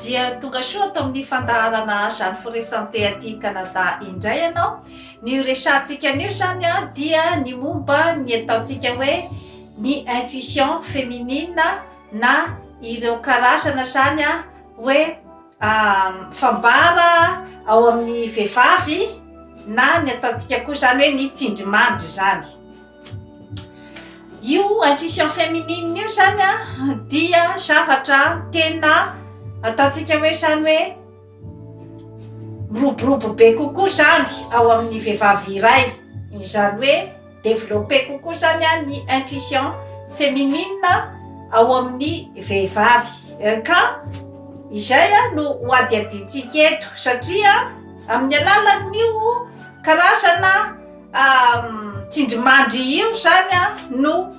dia tonga soa atao amin'ny fandaharana zany foresanté aty Canada indray ianao. Ny resantsika anio zany a dia ny momba ny ataontsika hoe ny intuition féminine na ireo karazana zany a hoe fambara ao amin'ny vehivavy na ny ataontsika koa zany hoe ny tsindrimandry zany. Io intuition féminine io zany a dia zavatra tena ataontsika hoe zany hoe miroborobo be kokoa zany ao amin'ny vehivavy iray, izany hoe développé kokoa zany a ny intuition féminine ao amin'ny vehivavy ka izay no hoadiadintsika eto satria amin'ny alalan'io karazana tsindrimandry io zany a no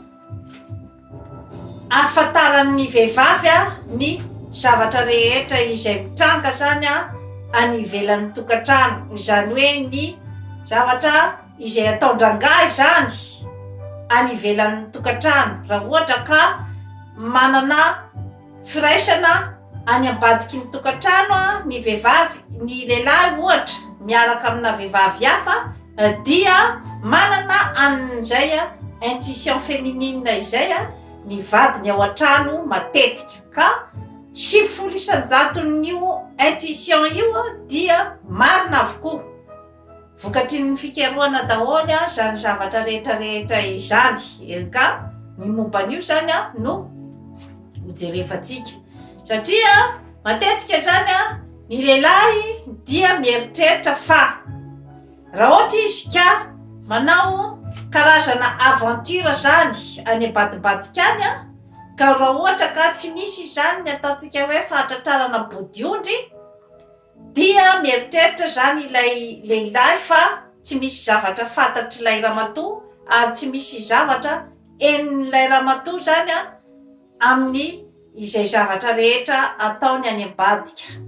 ahafantaran'ny vehivavy ny zavatra rehetra izay mitranga zany any ivelan'ny tokantrano, izany hoe ny zavatra izay atao ndrangahy zany any ivelan'ny tokantrano. Raha ohatra ka manana firaisana any ambadiky ny tokantrano ny vehivavy, ny lehilahy ohatra miaraka amina vehivavy hafa dia manana an'izay intuition féminine izay ny vadiny ao an-trano matetika ka 90% intuition io dia marina avokoa. Vokatry ny fikarohana daholo zany zavatra rehetrarehetra izany ka ny momban'io zany no hojerevantsika satria matetika zany ny lehilahy dia mieritreritra fa raha ohatra izy ka manao karazana aventure zany any ambadimbadika any ka raha ohatra ka tsy nisy zany ny ataontsika hoe fahatratrarana bodiondry dia mieritreritra zany ilay lehilahy fa tsy misy zavatra fantatry ramatoa ary tsy misy zavatra en'ilay ramatoa zany amin'ny izay zavatra rehetra ataony any ambadika.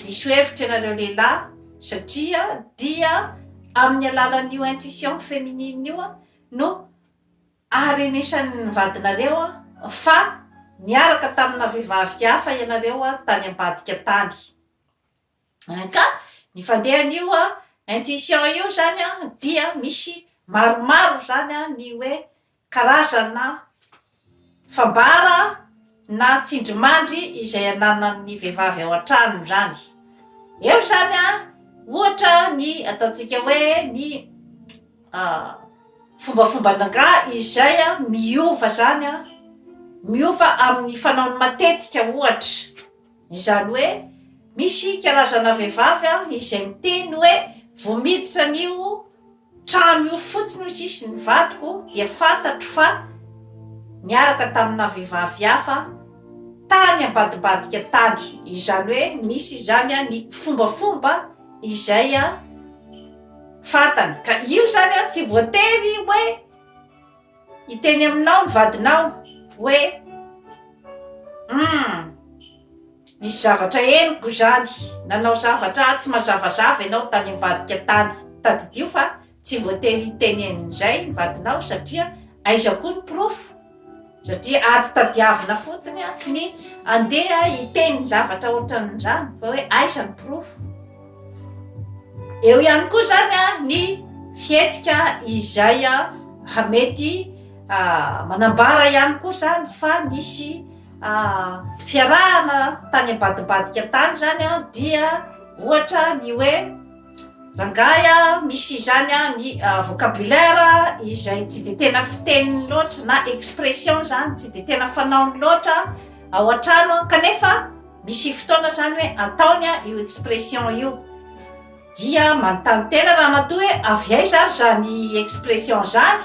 Diso hevitra ianareo lehilahy satria dia amin'ny alalan'io intuition féminine io no aharenesan'ny vadinareo fa niaraka tamina vehivavy hafa ianareo tany ambadika tany ka ny fandehan'io intuition io zany dia misy maromaro zany ny hoe karazana fambara na tsindrimandry izay ananan'ny vehivavy ao an-trano zany. Eo zany ohatra ny ataontsika hoe ny fombafombananga izay miova zany miova amin'ny fanaony matetika ohatra, izany hoe misy karazana vehivavy izay miteny hoe vao miditra an'io trano io fotsiny ho sisy ny vadiko dia fantatro fa niaraka tamina vehivavy hafa tany ambadimbadika tany, izany hoe misy zany ny fombafomba izay fantany ka io zany tsy voatery hoe iteny aminao ny vadinao hoe misy zavatra eniko zany, nanao zavatra tsy mazavazava ianao tany ambadika tany, tadidio fa tsy voatery iteny an'izay ny vadinao satria aiza koa ny profo, satria ady tadiavina fotsiny ny andeha iteny zavatra ohatran'izany fa hoe aiza ny profo. Eo ihany koa zany ny fihetsika izay mety manambara ihany koa zany fa nisy fiarahana tany ambadimbadika tany zany dia ohatra ny hoe rangahy misy zany ny vocabulaire izay tsy de tena fiteniny loatra na expression zany tsy de tena fanaony loatra ao an-trano kanefa misy fotoana zany hoe ataony io expression io dia manontany tena ramatoa hoe avy aiza zany expression zany,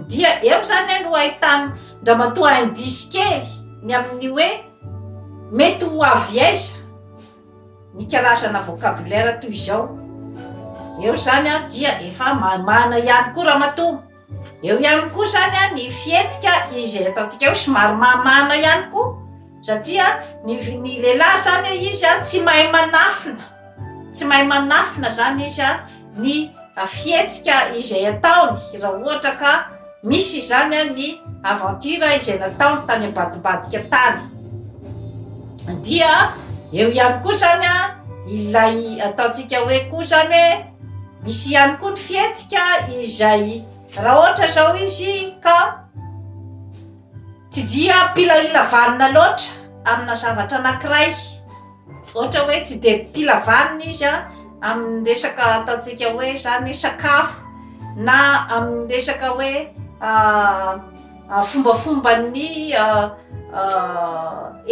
dia eo zany no ahitany ramatoa indice kely ny amin'ny hoe mety ho avy aiza ny karazana vocabulaire toy izao. Eo zany dia efa mana ihany koa ramatoa. Eo ihany koa zany ny fihetsika izay ataontsika hoe somary mamana ihany koa satria ny lehilahy zany izy tsy mahay manafina, tsy mahay manafina zany izy ny fihetsika izay ataony raha ohatra ka misy zany ny aventure izay nataony tany ambadimbadika tany. Dia eo ihany koa zany a ilay ataontsika hoe koa zany hoe misy ihany koa ny fihetsika izay raha ohatra zao izy ka tsy dia pilailavanina loatra amina zavatra anankiray, ohatra hoe tsy de pilavanina izy a amin'ny resaka ataontsika hoe zany hoe sakafo na amin'ny resaka hoe fombafomban'ny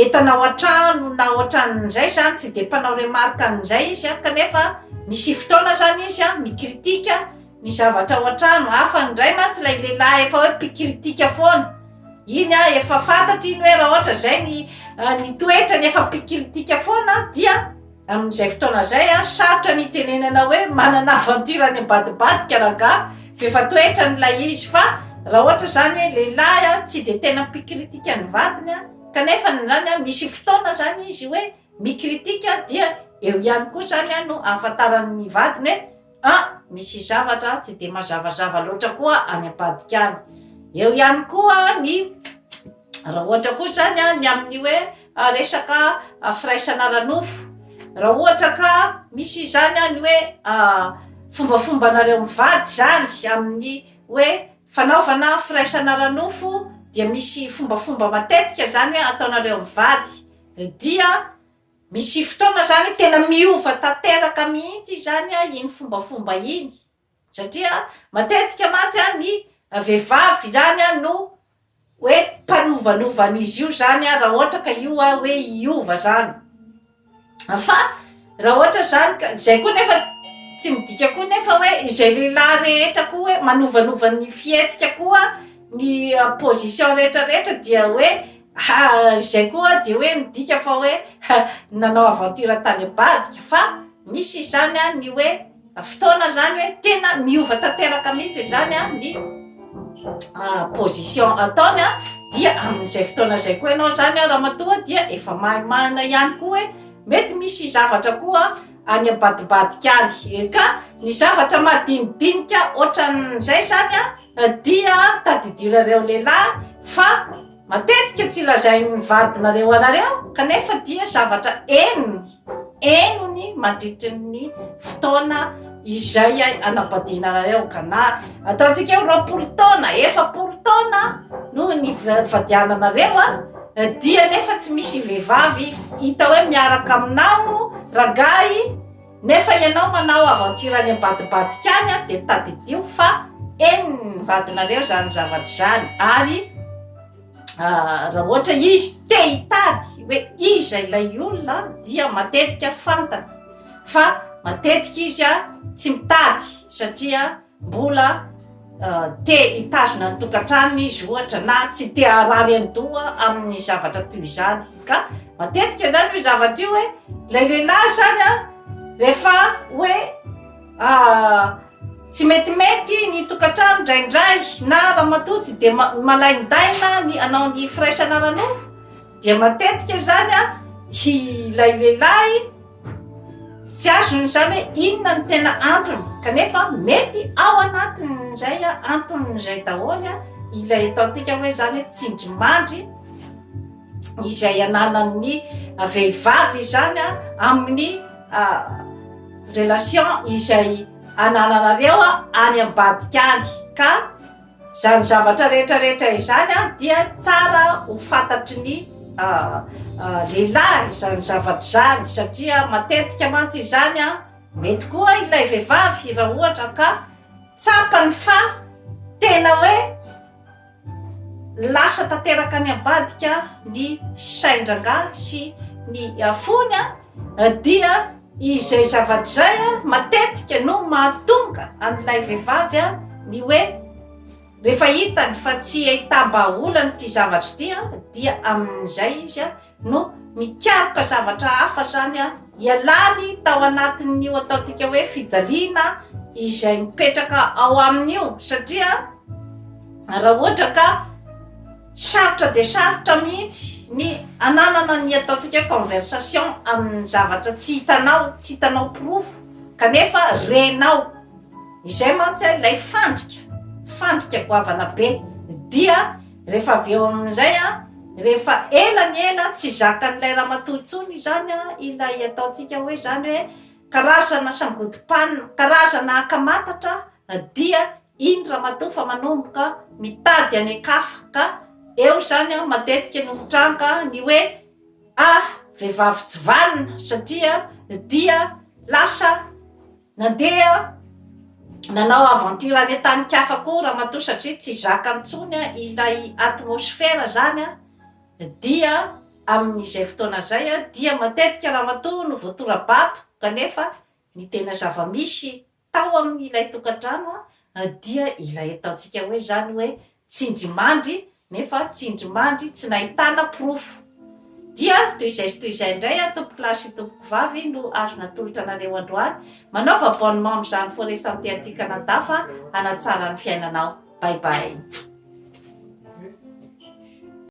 entanao an-trano na ohatran'izay zany tsy de mpanao remarque an'izay izy a, kanefa misy fotoana zany izy a mikritika ny zavatra ao an-trano. Hafa indray mantsy lay lehilahy efa hoe mpikritika foana, iny a efa fantatry iny hoe raha ohatra zay ny toetrany efa mpikritika foana dia amin'izay fotoana zay a sarotra ny tenenana hoe manana aventure any ambadibadika raga fefa toetrany lay izy. Fa raha ohatra zany hoe lehilahy a tsy de tena mpikritika ny vadiny a, kanefa zany a misy fotoana zany izy hoe mikritika, dia eo ihany koa zany a no ahafantaran'ny vadiny hoe misy zavatra tsy de mazavazava loatra koa any ambadika any. Eo ihany koa ny raha ohatra koa zany a ny amin'ny hoe resaka firaisana ranofo, raha ohatra ka misy zany a ny hoe fombafombanareo mivady zany amin'ny hoe fanaovana firaisana ranofo, dia misy fombafomba matetika zany hoe ataonareo mivady, dia misy fotoana zany tena miova tanteraka mihitsy zany a iny fombafomba iny, satria matetika mantsy a ny vehivavy zany a no hoe mpanovanovan'izy io zany a raha ohatra ka io a hoe iova zany. Fa raha ohatra zany ka zay koa nefa tsy midika koa nefa hoe izay lehilahy rehetra koa hoe manovanovan'ny fihetsika koa ny position rehetrarehetra dia hoe zay koa de hoe midika fa hoe nanao aventure tany ambadika. Fa misy zany a ny hoe fotoana zany hoe tena miova tanteraka mihitsy zany a ny position ataony a, dia amin'izay fotoana zay koa ianao zany a raha matoa dia efa mahimahina ihany koa hoe mety misy zavatra koa any ambadibadika any, ka ny zavatra madinidinika ohatran'izay zany a dia tadidinareo lehilahy fa matetika tsy lazain'ny vadinareo anareo, kanefa dia zavatra enony mandritry ny fotoana izay anabadinanareo. Ka na ataontsika hoe 20 taona 7 taona no ny vadiananareo a, dia nefa tsy misy vehivavy hita hoe miaraka aminao ragay, nefa ianao manao aventure any ambadibadika any a, de tadidio fa ny vadinareo zany zavatra zany. Ary raha ohatra izy te hitady hoe iza ilay olona dia matetika fantana, fa matetika izy a tsy mitady satria mbola te hitazona ny tokantrano izy ohatra, na tsy te harary andoha amin'ny zavatra toy izany. Ka matetika zany hoe zavatra io hoe lay lehilahy zany a rehefa hoe tsy metimety ny tokantrano ndraindray na raha matoa tsy de malaindaina ny anao ny firaisana ranofo, dia matetika zany a ilay lehilahy tsy azony zany hoe inona ny tena antony, kanefa mety ao anatin'izay a anton'izay daholo a ilay ataontsika hoe zany hoe tsindrimandry izay ananan'ny vehivavy zany a amin'ny relation izay anananareo any ambadika any. Ka zany zavatra rehetrarehetra izany a dia tsara ho fantatry ny lehilahy zany zavatra zany, satria matetika mantsy izany a mety koa ilay vehivavy raha ohatra ka tsapany fa tena hoe lasa tanteraka any ambadika ny saindrangah sy ny fony a, dia izay zavatra zay a matetika no mahatonga an'ilay vehivavy a ny hoe rehefa hitany fa tsy hitam-baolany ty zavatra ty a, dia amin'izay izy a no mikaroka zavatra hafa zany a ialany tao anatin'io ataontsika hoe fijaliana izay mipetraka ao amin'io. Satria raha ohatra ka sarotra de sarotra mihitsy ny ananana ny ataontsika conversation amin'ny zavatra tsy hitanao pirofo, kanefa renao, izay mantsy ilay fandrika goavana be, dia rehefa avy eo amin'izay a rehefa elany ela tsy zakan'ilay ramatoa intsony zany a ilay ataontsika hoe zany hoe karazana sangodim-panina karazana akamatatra dia iny ramatoa fa manomboka mitady any akafa ka eo zany a matetika no mitranga ny hoe vehivavy tsy valina satria dia lasa nandeha nanao aventure any an-tany-kafa koa ramatoa satria tsy zakany intsony a ilay atmosfera zany a dia amin'izay fotoana zay a dia matetika ramatoa no voatora-bato kanefa ny tena zava-misy tao amin'ilay tokantrano a dia ilay ataontsika hoe zany hoe tsindrimandry nefa tsindrimandry tsy nahitana porofo dia toy izay indray a tompoko lahy sy tompoko vavy no azo natolotra anareo androany manaova abonnement amin'izany forêt santé aty Canada fa hanatsara ny fiainanao. Bye bye.